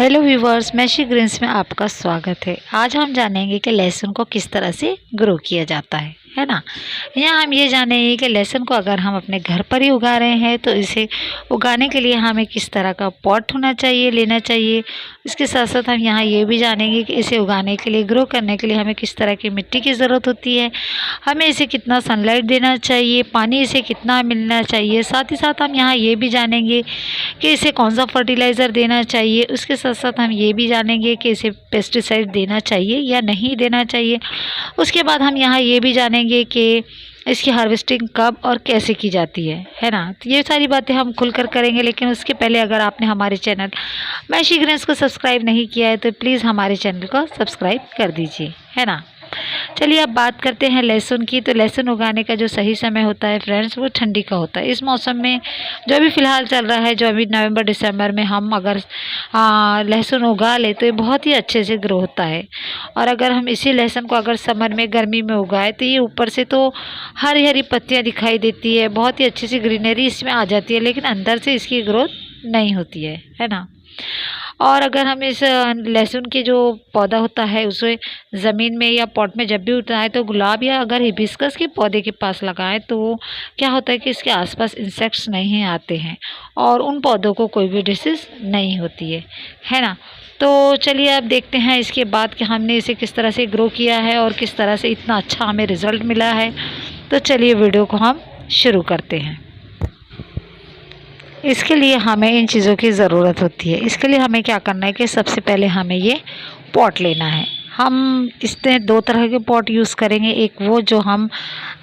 Hello viewers, meshy Green's में आपका स्वागत है। आज हम जानेंगे कि लहसुन को किस तरह से ग्रो किया जाता है ना। यहाँ हम ये जानेंगे कि लहसुन को अगर हम अपने घर पर ही उगा रहे हैं तो इसे उगाने के लिए हमें किस तरह का पॉट होना चाहिए, लेना चाहिए। इसके साथ साथ हम यहाँ ये भी जानेंगे कि इसे उगाने के लिए, ग्रो करने के लिए हमें किस तरह की मिट्टी की ज़रूरत होती है, हमें इसे कितना सनलाइट देना चाहिए, पानी इसे कितना मिलना चाहिए। साथ ही साथ हम यहाँ ये भी जानेंगे कि इसे कौन सा फर्टिलाइज़र देना चाहिए। उसके साथ साथ हम ये भी जानेंगे कि इसे पेस्टिसाइड देना चाहिए या नहीं देना चाहिए। उसके बाद हम यहाँ ये भी जानेंगे कि इसकी हार्वेस्टिंग कब और कैसे की जाती है ना। तो ये सारी बातें हम खुलकर करेंगे, लेकिन उसके पहले अगर आपने हमारे चैनल मैशी ग्रीन्स को सब्सक्राइब नहीं किया है तो प्लीज़ हमारे चैनल को सब्सक्राइब कर दीजिए, है ना। चलिए अब बात करते हैं लहसुन की। तो लहसुन उगाने का जो सही समय होता है फ्रेंड्स, वो ठंडी का होता है। इस मौसम में जो अभी फ़िलहाल चल रहा है, जो अभी नवंबर दिसंबर में हम अगर लहसुन उगा ले तो ये बहुत ही अच्छे से ग्रो होता है। और अगर हम इसी लहसुन को अगर समर में, गर्मी में उगाए तो ये ऊपर से तो हरी हरी पत्तियाँ दिखाई देती है, बहुत ही अच्छी सी ग्रीनरी इसमें आ जाती है, लेकिन अंदर से इसकी ग्रोथ नहीं होती है ना। और अगर हम इस लहसुन के जो पौधा होता है उसे ज़मीन में या पॉट में जब भी उठाएं तो गुलाब या अगर हिबिस्कस के पौधे के पास लगाएं तो क्या होता है कि इसके आसपास इंसेक्ट्स नहीं आते हैं और उन पौधों को कोई भी डिसीज़ नहीं होती है ना। तो चलिए अब देखते हैं इसके बाद कि हमने इसे किस तरह से ग्रो किया है और किस तरह से इतना अच्छा हमें रिज़ल्ट मिला है। तो चलिए वीडियो को हम शुरू करते हैं। इसके लिए हमें इन चीज़ों की ज़रूरत होती है। इसके लिए हमें क्या करना है कि सबसे पहले हमें ये पॉट लेना है। हम इसमें दो तरह के पॉट यूज़ करेंगे। एक वो जो हम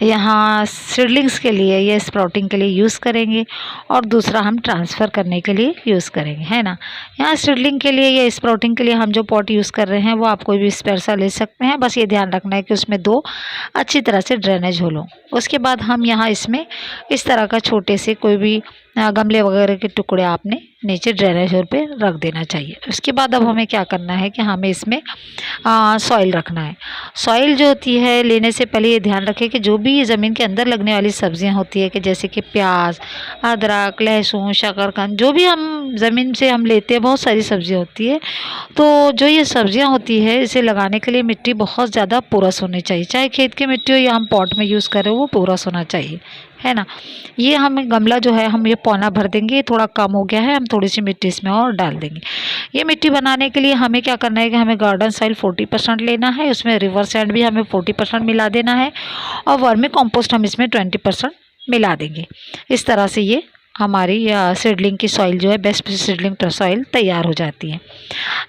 यहाँ सीडलिंग्स के लिए या स्प्राउटिंग के लिए यूज़ करेंगे, और दूसरा हम ट्रांसफ़र करने के लिए यूज़ करेंगे, है ना। यहाँ सीडलिंग के लिए या स्प्राउटिंग के लिए हम जो पॉट यूज़ कर रहे हैं वो आप कोई भी स्पेयर सा ले सकते हैं। बस ये ध्यान रखना है कि उसमें दो अच्छी तरह से ड्रेनेज हो लो। उसके बाद हम यहाँ इसमें इस तरह का छोटे से कोई भी गमले वगैरह के टुकड़े आपने नीचे ड्रेनेज होल पे रख देना चाहिए। उसके बाद अब हमें क्या करना है कि हमें इसमें सॉइल रखना है। सॉइल जो होती है लेने से पहले ये ध्यान रखें कि जो भी ज़मीन के अंदर लगने वाली सब्जियां होती है, कि जैसे कि प्याज, अदरक, लहसुन, शकरकंद, जो भी हम ज़मीन से हम लेते हैं, बहुत सारी सब्जियां होती है। तो जो ये सब्जियां होती है इसे लगाने के लिए मिट्टी बहुत ज़्यादा पोरस होनी चाहिए। चाहे खेत की मिट्टी हो या हम पॉट में यूज़ करें, वो पोरस होना चाहिए, है ना। ये हमें गमला जो है हम ये पौना भर देंगे, थोड़ा कम हो गया है, हम थोड़ी सी मिट्टी इसमें और डाल देंगे। ये मिट्टी बनाने के लिए हमें क्या करना है कि हमें गार्डन सॉइल 40% लेना है, उसमें रिवर सैंड भी हमें 40% मिला देना है, और वर्मी कंपोस्ट हम इसमें 20% मिला देंगे। इस तरह से ये हमारी सीडलिंग की सॉइल जो है, बेस्ट सीडलिंग सॉइल तैयार हो जाती है।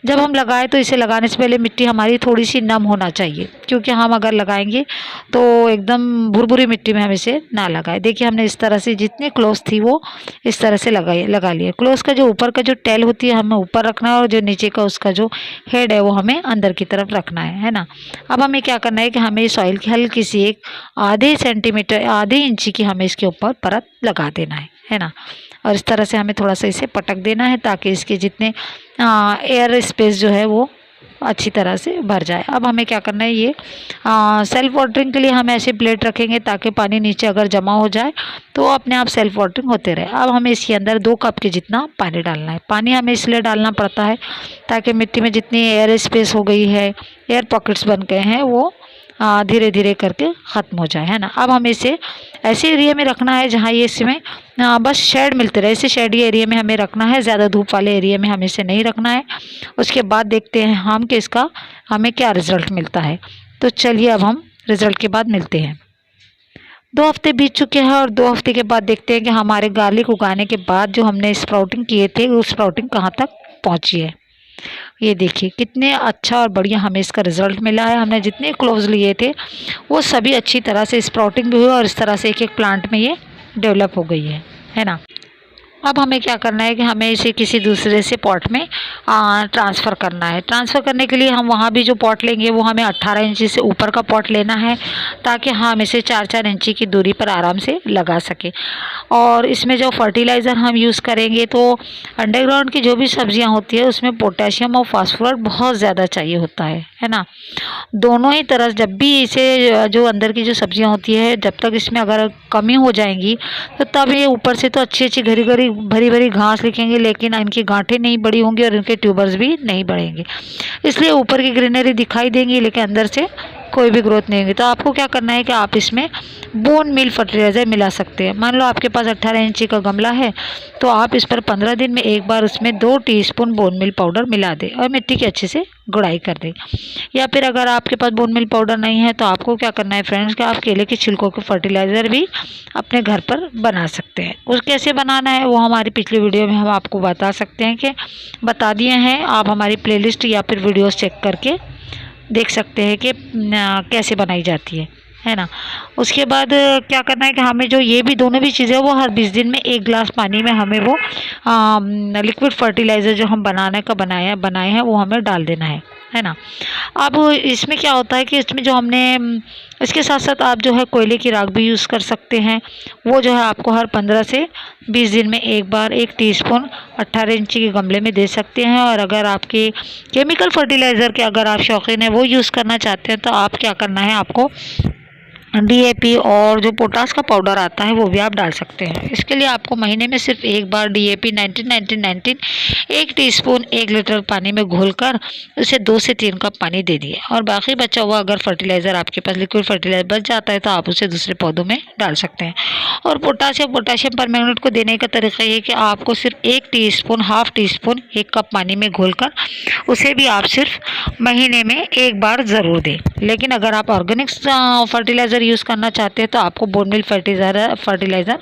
जब हम लगाएं तो इसे लगाने से पहले मिट्टी हमारी थोड़ी सी नम होना चाहिए, क्योंकि हम अगर लगाएंगे तो एकदम भुरभुरी मिट्टी में हम इसे ना लगाएं। देखिए हमने इस तरह से जितनी क्लोज थी वो इस तरह से लगा लिया। क्लोज का जो ऊपर का जो टेल होती है हमें ऊपर रखना है, और जो नीचे का उसका जो हेड है वो हमें अंदर की तरफ रखना है ना। अब हमें क्या करना है कि हमें सॉइल की हल्की सी एक आधे सेंटीमीटर, आधे इंची की हमें इसके ऊपर परत लगा देना है ना। और इस तरह से हमें थोड़ा सा इसे पटक देना है ताकि इसके जितने एयर स्पेस जो है वो अच्छी तरह से भर जाए। अब हमें क्या करना है, ये सेल्फ वाटरिंग के लिए हम ऐसे प्लेट रखेंगे ताकि पानी नीचे अगर जमा हो जाए तो अपने आप सेल्फ वाटरिंग होते रहे। अब हमें इसके अंदर 2 कप के जितना पानी डालना है। पानी हमें इसलिए डालना पड़ता है ताकि मिट्टी में जितनी एयर स्पेस हो गई है, एयर पॉकेट्स बन गए हैं, वो धीरे धीरे करके ख़त्म हो जाए, है ना। अब हमें इसे ऐसे एरिया में रखना है जहाँ ये इसमें बस शेड मिलते रहे। इसे शेडी एरिया में हमें रखना है, ज़्यादा धूप वाले एरिया में हमें इसे नहीं रखना है। उसके बाद देखते हैं हम कि इसका हमें क्या रिज़ल्ट मिलता है। तो चलिए अब हम रिज़ल्ट के बाद मिलते हैं। 2 हफ्ते बीत चुके हैं और 2 हफ्ते के बाद देखते हैं कि हमारे गार्लिक उगाने के बाद जो हमने स्प्राउटिंग किए थे वो स्प्राउटिंग कहाँ तक पहुँची है। ये देखिए कितने अच्छा और बढ़िया हमें इसका रिज़ल्ट मिला है। हमने जितने क्लोव्स लिए थे वो सभी अच्छी तरह से स्प्राउटिंग भी हुई और इस तरह से एक एक प्लांट में ये डेवलप हो गई है ना। अब हमें क्या करना है कि हमें इसे किसी दूसरे से पॉट में ट्रांसफ़र करना है। ट्रांसफ़र करने के लिए हम वहाँ भी जो पॉट लेंगे वो हमें 18 इंची से ऊपर का पॉट लेना है, ताकि हम इसे 4-4 इंची की दूरी पर आराम से लगा सकें। और इसमें जो फर्टिलाइज़र हम यूज़ करेंगे तो अंडरग्राउंड की जो भी सब्जियां होती है उसमें पोटेशियम और फास्फोरस बहुत ज़्यादा चाहिए होता है ना। दोनों ही तरह जब भी इसे जो अंदर की जो सब्जियां होती है जब तक इसमें अगर कमी हो जाएंगी तो तब ये ऊपर से तो अच्छी अच्छी घरी घरी भरी भरी घास दिखेंगी, लेकिन इनकी गांठें नहीं बड़ी होंगी और इनके ट्यूबर्स भी नहीं बढ़ेंगे। इसलिए ऊपर की ग्रीनरी दिखाई देंगी लेकिन अंदर से कोई भी ग्रोथ नहीं होगी। तो आपको क्या करना है कि आप इसमें बोन मील फर्टिलाइज़र मिला सकते हैं। मान लो आपके पास 18 इंची का गमला है तो आप इस पर 15 दिन में एक बार उसमें 2 टीस्पून बोन मील पाउडर मिला दें और मिट्टी की अच्छे से गुड़ाई कर दें। या फिर अगर आपके पास बोन मील पाउडर नहीं है तो आपको क्या करना है फ्रेंड्स कि आप केले के छिलकों के फर्टिलाइज़र भी अपने घर पर बना सकते हैं। उस कैसे बनाना है वो हमारी पिछली वीडियो में हम आपको बता सकते हैं कि बता दिए हैं। आप हमारी प्लेलिस्ट या फिर वीडियोस चेक करके देख सकते हैं कि कैसे बनाई जाती है ना। उसके बाद क्या करना है कि हमें जो ये भी दोनों भी चीज़ें वो हर 20 दिन में 1 गिलास पानी में हमें वो लिक्विड फर्टिलाइज़र जो हम बनाए हैं वो हमें डाल देना है ना। अब इसमें क्या होता है कि इसमें जो हमने इसके साथ साथ आप जो है कोयले की राख भी यूज़ कर सकते हैं। वो जो है आपको हर 15 से 20 दिन में एक बार 1 टीस्पून 18 इंची के गमले में दे सकते हैं। और अगर आपके केमिकल फर्टिलाइज़र के अगर आप शौकीन हैं वो यूज़ करना चाहते हैं तो आप क्या करना है, आपको DAP और जो पोटास का पाउडर आता है वो भी आप डाल सकते हैं। इसके लिए आपको महीने में सिर्फ एक बार DAP 19-19-19 1 टीस्पून 1 लीटर पानी में घोलकर उसे 2 से 3 कप पानी दे दिए और बाकी बचा हुआ अगर फर्टिलाइज़र आपके पास लिक्विड फर्टिलाइज़र बच जाता है तो आप उसे दूसरे पौधों में डाल सकते हैं। और पोटाशियम परमैंगनेट को देने का तरीका ये कि आपको सिर्फ 1 टीस्पून हाफ टीस्पून 1 कप पानी में घोलकर उसे भी आप सिर्फ महीने में एक बार ज़रूर दें। लेकिन अगर आप ऑर्गेनिक फर्टिलाइज़र यूज़ करना चाहते हैं तो आपको बोन मील फर्टिलाइज़र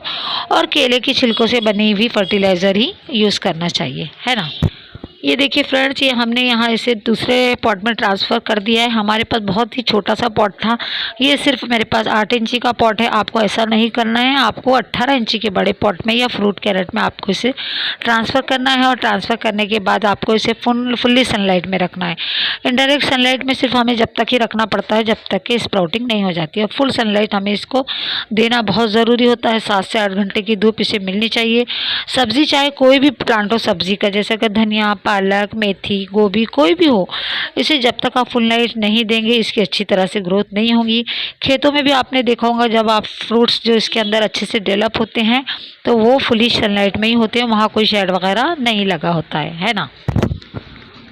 और केले की छिलकों से बनी हुई फर्टिलाइज़र ही यूज़ करना चाहिए, है ना। ये देखिए फ्रेंड्स, ये हमने यहाँ इसे दूसरे पॉट में ट्रांसफ़र कर दिया है। हमारे पास बहुत ही छोटा सा पॉट था, ये सिर्फ मेरे पास 8 इंची का पॉट है। आपको ऐसा नहीं करना है, आपको 18 इंची के बड़े पॉट में या फ्रूट कैरेट में आपको इसे ट्रांसफ़र करना है। और ट्रांसफ़र करने के बाद आपको इसे फुल्ली सनलाइट में रखना है। इनडायरेक्ट सनलाइट में सिर्फ हमें जब तक ही रखना पड़ता है जब तक कि स्प्राउटिंग नहीं हो जाती है। फुल सनलाइट हमें इसको देना बहुत ज़रूरी होता है। 7 से 8 घंटे की धूप इसे मिलनी चाहिए। सब्ज़ी चाहे कोई भी प्लांट हो सब्ज़ी का, जैसे कि धनिया, पालक, मेथी, गोभी कोई भी हो, इसे जब तक आप फुल लाइट नहीं देंगे इसकी अच्छी तरह से ग्रोथ नहीं होगी। खेतों में भी आपने देखा होगा जब आप फ्रूट्स जो इसके अंदर अच्छे से डेवलप होते हैं तो वो फुली सनलाइट में ही होते हैं, वहाँ कोई शेड वगैरह नहीं लगा होता है ना।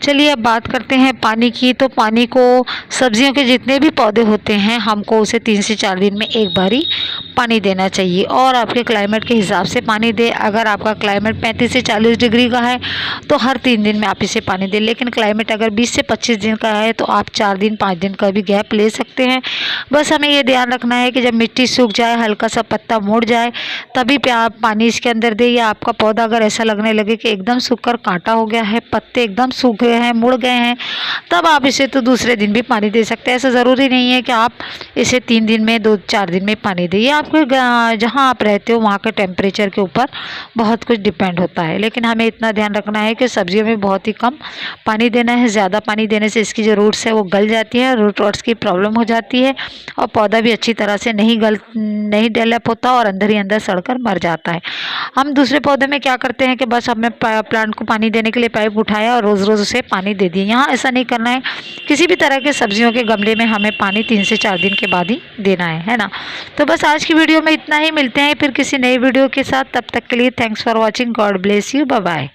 चलिए अब बात करते हैं पानी की। तो पानी को सब्जियों के जितने भी पौधे होते हैं हमको उसे 3 से 4 दिन में एक बार ही पानी देना चाहिए और आपके क्लाइमेट के हिसाब से पानी दें। अगर आपका क्लाइमेट 35 से 40 डिग्री का है तो हर 3 दिन में आप इसे पानी दें। लेकिन क्लाइमेट अगर 20 से 25 दिन का है तो आप 4 दिन 5 दिन का भी गैप ले सकते हैं। बस हमें ये ध्यान रखना है कि जब मिट्टी सूख जाए, हल्का सा पत्ता मुड़ जाए, तभी पे आप पानी इसके अंदर दें। या आपका पौधा अगर ऐसा लगने लगे कि एकदम सूख कर कांटा हो गया है, पत्ते एकदम सूख गए हैं, मुड़ गए हैं, तब आप इसे तो दूसरे दिन भी पानी दे सकते हैं। ऐसा ज़रूरी नहीं है कि आप इसे 3 दिन में 2-4 दिन में पानी दें। ये आपके जहाँ आप रहते हो वहाँ के टेम्परेचर के ऊपर बहुत कुछ डिपेंड होता है। लेकिन हमें इतना ध्यान रखना है कि सब्जियों में बहुत ही कम पानी देना है। ज़्यादा पानी देने से इसकी जो रूट्स है वो गल जाती है, रूट रॉट्स की प्रॉब्लम हो जाती है और पौधा भी अच्छी तरह से नहीं डेवलप होता और अंदर ही अंदर सड़कर मर जाता है। हम दूसरे पौधे में क्या करते हैं कि बस हमने प्लांट को पानी देने के लिए पाइप उठाया और रोज़ रोज़ उसे पानी दे दिए। यहाँ ऐसा नहीं करना है। किसी भी तरह के सब्जियों के गमले में हमें पानी 3 से 4 दिन के बाद ही देना है ना। तो बस आज की वीडियो में इतना ही। मिलते हैं फिर किसी नई वीडियो के साथ। तब तक के लिए thanks for watching. God bless you. Bye bye.